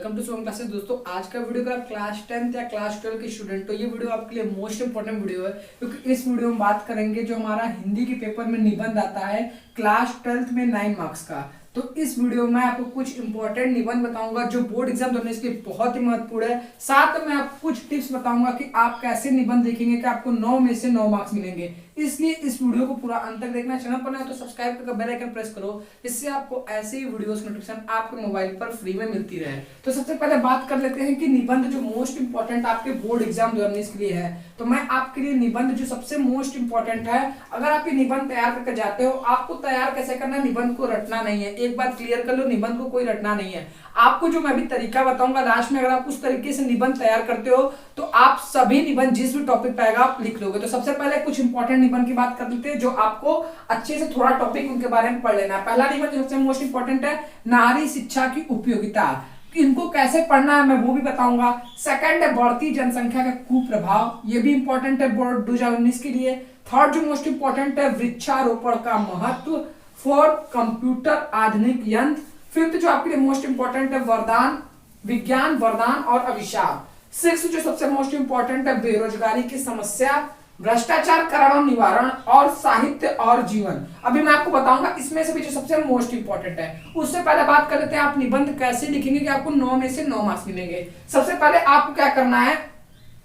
Welcome to Som classes. दोस्तों आज का वीडियो अगर आप क्लास 10th या क्लास 12 के स्टूडेंट हो, ये वीडियो आपके लिए मोस्ट इंपॉर्टेंट वीडियो है, क्योंकि इस वीडियो में बात करेंगे जो हमारा हिंदी के पेपर में निबंध आता है क्लास 12th में 9 मार्क्स का। तो इस वीडियो में आपको कुछ इंपॉर्टेंट निबंध बताऊंगा जो बोर्ड एग्जाम दोनों इसके बहुत ही महत्वपूर्ण है। साथ में आपको कुछ टिप्स बताऊंगा कि आप कैसे निबंध लिखेंगे कि आपको 9 में से 9 मार्क्स मिलेंगे। इसलिए इस वीडियो को पूरा अंत तक देखना। चैनल पर नया तो सब्सक्राइब करके बेल आइकन प्रेस करो, जिससे आपको ऐसे ही वीडियोस नोटिफिकेशन आपके मोबाइल पर फ्री में मिलती रहे। तो सबसे पहले बात कर लेते हैं कि निबंध जो मोस्ट इंपॉर्टेंट आपके बोर्ड एग्जाम 2019 के लिए है। तो मैं आपके लिए निबंध जो सबसे मोस्ट इंपॉर्टेंट है, अगर आप ये निबंध तैयार करके जाते हो, आपको तैयार कैसे करना है, निबंध को रटना नहीं है। एक बात क्लियर कर लो, निबंध को कोई रटना नहीं है। आपको जो मैं भी तरीका बताऊंगा लास्ट में, अगर आप उस तरीके से निबंध तैयार करते हो तो आप सभी निबंध जिस भी टॉपिक पे आएगा आप लिख लोगे। तो सबसे पहले कुछ इंपॉर्टेंट निबंध की बात कर लेते हैं जो आपको अच्छे से थोड़ा टॉपिक उनके बारे में पढ़ लेना है। पहला निबंध जो सबसे मोस्ट इंपॉर्टेंट है, नारी शिक्षा की उपयोगिता। इनको कैसे पढ़ना है मैं वो भी बताऊंगा। सेकंड है बढ़ती जनसंख्या का कुप्रभाव, ये भी इंपॉर्टेंट है बोर्ड 2019 के लिए। थर्ड जो मोस्ट इंपॉर्टेंट है, वृक्षारोपण का महत्व। फोर्थ, कंप्यूटर आधुनिक यंत्र। फिफ्थ जो आपके लिए मोस्ट इंपॉर्टेंट है, वरदान, विज्ञान वरदान और अभिशाप। सिक्स जो सबसे मोस्ट इंपॉर्टेंट है, बेरोजगारी की समस्या, भ्रष्टाचार कारण और निवारण और साहित्य और जीवन। अभी मैं आपको बताऊंगा इसमें से भी जो सबसे मोस्ट इंपॉर्टेंट है। उससे पहले बात कर लेते हैं आप निबंध कैसे लिखेंगे कि आपको 9 में से 9 मार्क्स मिलेंगे। सबसे पहले आपको क्या करना है,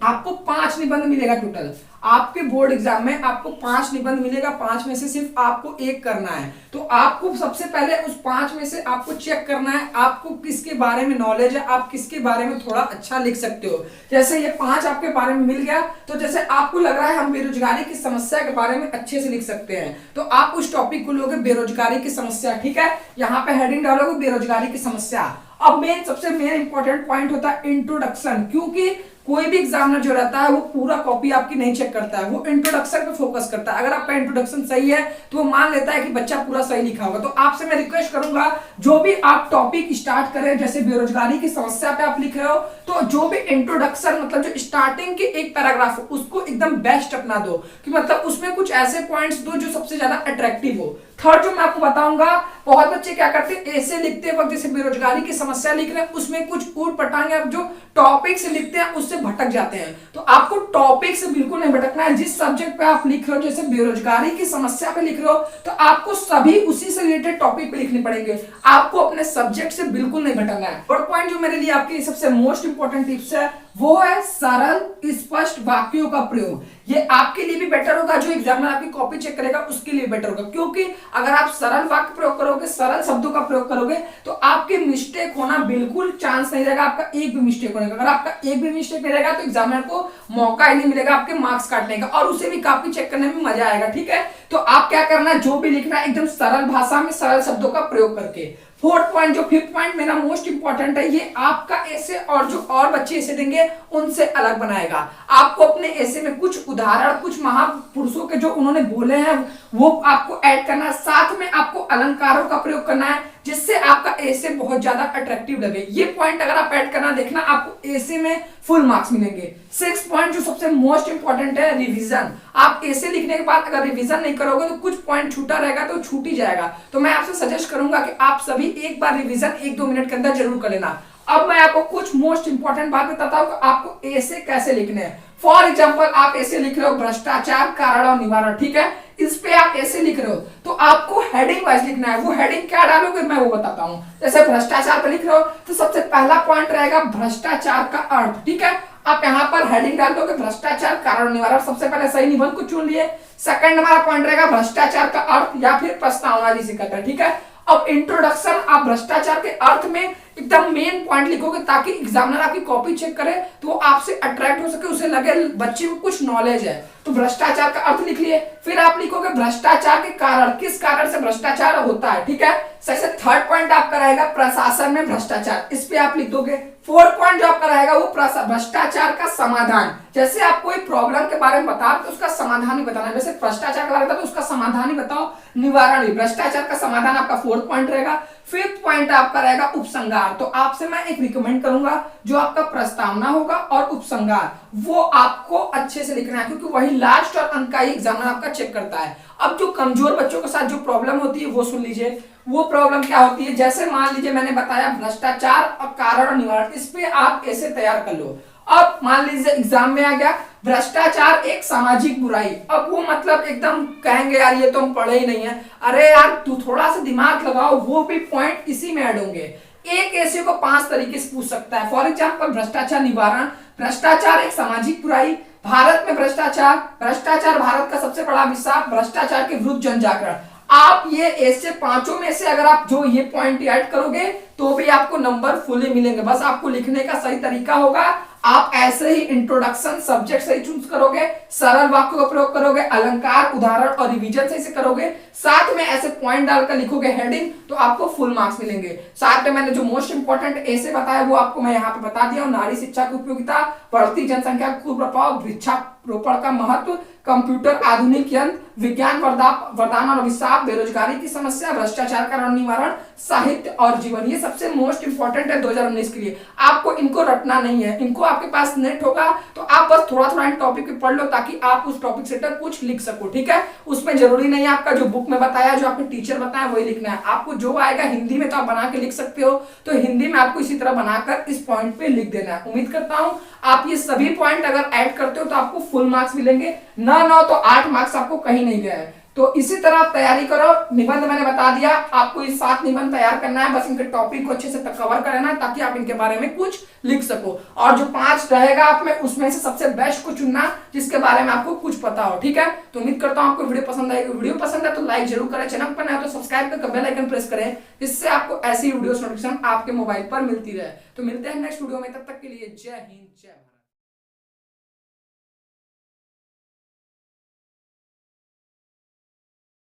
आपको 5 निबंध मिलेगा टोटल। आपके बोर्ड एग्जाम में आपको 5 निबंध मिलेगा, 5 में से सिर्फ आपको एक करना है। तो आपको सबसे पहले उस 5 में से आपको चेक करना है आपको किसके बारे में नॉलेज है, आप किसके बारे में थोड़ा अच्छा लिख सकते हो। जैसे ये 5 आपके बारे में मिल गया, तो जैसे आपको लग रहा है हम बेरोजगारी की समस्या के बारे में अच्छे से लिख सकते हैं, तो आप उस टॉपिक को लोगे बेरोजगारी की समस्या। ठीक है, यहाँ पे हेडिंग डालोगे बेरोजगारी की समस्या। अब सबसे मेन इंपॉर्टेंट पॉइंट होता है इंट्रोडक्शन, क्योंकि कोई भी एग्जामिनर जो रहता है वो पूरा कॉपी आपकी नहीं चेक करता है, वो इंट्रोडक्शन पे फोकस करता है। अगर आपका इंट्रोडक्शन सही है तो वो मान लेता है कि बच्चा पूरा सही लिखा होगा। तो आपसे मैं रिक्वेस्ट करूंगा, जो भी आप टॉपिक स्टार्ट करें, जैसे बेरोजगारी की समस्या पे आप लिख रहे हो, तो जो भी इंट्रोडक्शन मतलब जो स्टार्टिंग के एक पैराग्राफ हो उसको एकदम बेस्ट अपना दो, कि मतलब उसमें कुछ ऐसे पॉइंट्स दो जो सबसे ज्यादा अट्रैक्टिव हो। थर्ड जो मैं आपको बताऊंगा, बहुत बच्चे क्या करते हैं, ऐसे लिखते वक्त जैसे बेरोजगारी की समस्या लिख रहे हैं उसमें कुछ ऊट पटांग आप जो टॉपिक से लिखते हैं उससे भटक जाते हैं। तो आपको टॉपिक से बिल्कुल नहीं भटकना है। जिस सब्जेक्ट पे आप लिख रहे हो, जैसे बेरोजगारी की समस्या पे लिख रहे हो, तो आपको सभी उसी से रिलेटेड टॉपिक पे लिखने पड़ेंगे। आपको अपने सब्जेक्ट से बिल्कुल नहीं भटकना है। और पॉइंट जो मेरे लिए आपकी सबसे मोस्ट इंपॉर्टेंट टिप्स है वो है सरल स्पष्ट वाक्यों का प्रयोग। ये आपके लिए भी बेटर होगा, जो एग्जामिनर आपकी कॉपी चेक करेगा उसके लिए बेटर होगा, क्योंकि अगर आप सरल वाक्य प्रयोग करोगे, सरल शब्दों का प्रयोग करोगे, तो आपके मिस्टेक होना बिल्कुल चांस नहीं रहेगा, आपका एक भी मिस्टेक होने का। अगर आपका एक भी मिस्टेक नहीं रहेगा तो एग्जामिनर को मौका ही नहीं मिलेगा आपके मार्क्स काटने का, और उसे भी कॉपी चेक करने में मजा आएगा। ठीक है, तो आप क्या करना है, जो भी लिखना है एकदम सरल भाषा में सरल शब्दों का प्रयोग करके। फोर्थ पॉइंट, जो फिफ्थ पॉइंट मेरा मोस्ट इंपॉर्टेंट है, ये आपका ऐसे और जो और बच्चे ऐसे देंगे उनसे अलग बनाएगा। आपको अपने ऐसे में कुछ उदाहरण, कुछ महापुरुषों के जो उन्होंने बोले हैं वो आपको ऐड करना है। साथ में आपको अलंकारों का प्रयोग करना है, जिससे आपका ऐसे बहुत ज्यादा अट्रैक्टिव लगे। ये पॉइंट अगर आप ऐड करना, देखना आपको ऐसे में फुल मार्क्स मिलेंगे। सिक्स पॉइंट जो सबसे मोस्ट इंपॉर्टेंट है, रिवीजन। आप ऐसे लिखने के बाद अगर रिवीजन नहीं करोगे तो कुछ पॉइंट छूटा रहेगा तो छूट ही जाएगा। तो मैं आपसे सजेस्ट करूंगा कि आप सभी एक बार रिवीजन 1-2 मिनट के अंदर जरूर कर लेना। अब मैं आपको कुछ मोस्ट इंपॉर्टेंट बात बताता हूं कि आपको ऐसे कैसे लिखने हैं। फॉर एग्जाम्पल, आप ऐसे लिख रहे हो भ्रष्टाचार कारण और निवारण, ठीक है, इस पे आप ऐसे लिख रहे हो तो आपको हेडिंग वाइज लिखना है। वो हेडिंग क्या डालोगे मैं वो बताता हूं। जैसे भ्रष्टाचार पे लिख रहे हो तो सबसे पहला पॉइंट रहेगा भ्रष्टाचार का अर्थ। ठीक है, आप यहां पर हेडिंग डाल दोगे भ्रष्टाचार कारण निवारण, सबसे पहले सही निबंध को चुन लिए। सेकंड हमारा पॉइंट रहेगा भ्रष्टाचार का अर्थ या फिर प्रस्तावना जिसे कहते हैं। ठीक है, अब इंट्रोडक्शन आप भ्रष्टाचार के अर्थ में एकदम मेन पॉइंट लिखोगे, ताकि एग्जामिनर आपकी कॉपी चेक करे तो वो आपसे अट्रैक्ट हो सके, उसे लगे बच्चे को कुछ नॉलेज है। तो भ्रष्टाचार का अर्थ लिख लिए। फिर आप लिखोगे भ्रष्टाचार के कारण, किस कारण से भ्रष्टाचार होता है। ठीक है, सबसे थर्ड पॉइंट आपका रहेगा प्रशासन में भ्रष्टाचार, इस पे आप लिख दोगे। फोर्थ पॉइंट जो आपका रहेगा वो भ्रष्टाचार का समाधान। जैसे आप कोई प्रॉब्लम के बारे में बता तो उसका समाधान ही बताना, जैसे भ्रष्टाचार के बारे में तो उसका समाधान ही बताओ। निवारण भी, भ्रष्टाचार का समाधान आपका फोर्थ पॉइंट रहेगा। फिफ्थ पॉइंट आपका रहेगा उपसंहार। तो आपसे मैं एक रिकमेंड करूंगा, जो आपका प्रस्तावना होगा और उपसंहार वो आपको अच्छे से लिखना है, क्योंकि वही लास्ट और अंत का एग्जामिनर आपका चेक करता है। अब जो कमजोर बच्चों के साथ जो प्रॉब्लम होती है वो सुन लीजिए। वो प्रॉब्लम क्या होती है, जैसे मान लीजिए मैंने बताया भ्रष्टाचार और कारण और निवारण, इस पे आप ऐसे तैयार कर लो। अब मान लीजिए एग्जाम में आ गया भ्रष्टाचार एक सामाजिक बुराई, अब वो मतलब एकदम कहेंगे यार ये तो हम पढ़े ही नहीं है। अरे यार तू थोड़ा सा दिमाग लगाओ, वो भी पॉइंट इसी में ऐड होंगे। एक ऐसे को 5 तरीके से पूछ सकता है। फॉर एग्जाम्पल भ्रष्टाचार निवारण, भ्रष्टाचार एक सामाजिक बुराई, भारत में भ्रष्टाचार, भ्रष्टाचार भारत का सबसे बड़ा अभिशाप, भ्रष्टाचार के विरुद्ध जन जागरण। आप ये ऐसे पांचों में से अगर आप जो ये पॉइंट ऐड करोगे तो भी आपको नंबर फुली मिलेंगे। बस आपको लिखने का सही तरीका होगा, आप ऐसे ही इंट्रोडक्शन सब्जेक्ट सही चूज करोगे, सरल वाक्यों का प्रयोग करोगे, अलंकार उदाहरण और रिवीजन सही से करोगे, साथ में ऐसे पॉइंट डालकर लिखोगे हेडिंग, तो आपको फुल मार्क्स मिलेंगे। साथ में मैंने जो मोस्ट इंपोर्टेंट ऐसे बताया वो आपको मैं यहाँ पे बता दिया हूँ। नारी शिक्षा की उपयोगिता, बढ़ती जनसंख्या का कुप्रभाव, वृक्षारोपण का महत्व, कंप्यूटर आधुनिक यंत्र, विज्ञान वरदान और अभिशाप, बेरोजगारी की समस्या, भ्रष्टाचार का निवारण, साहित्य और जीवन, ये सबसे मोस्ट इंपोर्टेंट है 2019 के लिए। आपको इनको रटना नहीं है, इनको आपके पास नेट होगा तो आप बस थोड़ा थोड़ा इन टॉपिक पे पढ़ लो ताकि आप उस टॉपिक से कुछ लिख सको, ठीक है। उसमें जरूरी नहीं है आपका जो बुक में बताया, जो आपके टीचर बताया वही लिखना है। आपको जो आएगा हिंदी में तो आप बना के लिख सकते हो, तो हिंदी में आपको इसी तरह बनाकर इस पॉइंट पे लिख देना है। उम्मीद करता हूं आप ये सभी पॉइंट अगर ऐड करते हो तो आपको फुल मार्क्स मिलेंगे, ना 9 तो 8 मार्क्स आपको कहीं नहीं गया है। तो इसी तरह आप तैयारी करो। निबंध मैंने बता दिया, आपको ये 7 निबंध तैयार करना है, बस इनके टॉपिक को अच्छे से कवर करना है ताकि आप इनके बारे में कुछ लिख सको। और जो 5 रहेगा आप में उसमें से सबसे बेस्ट को चुनना जिसके बारे में आपको कुछ पता हो, ठीक है। तो उम्मीद करता हूं आपको वीडियो पसंद आएगी। वीडियो पसंद है तो लाइक जरूर करें, चैनल पर नए हो तो सब्सक्राइब करके बेल आइकन प्रेस करें, जिससे आपको ऐसी वीडियो नोटिफिकेशन आपके मोबाइल पर मिलती रहे। तो मिलते हैं नेक्स्ट वीडियो में, तब तक के लिए जय हिंद जय भारत।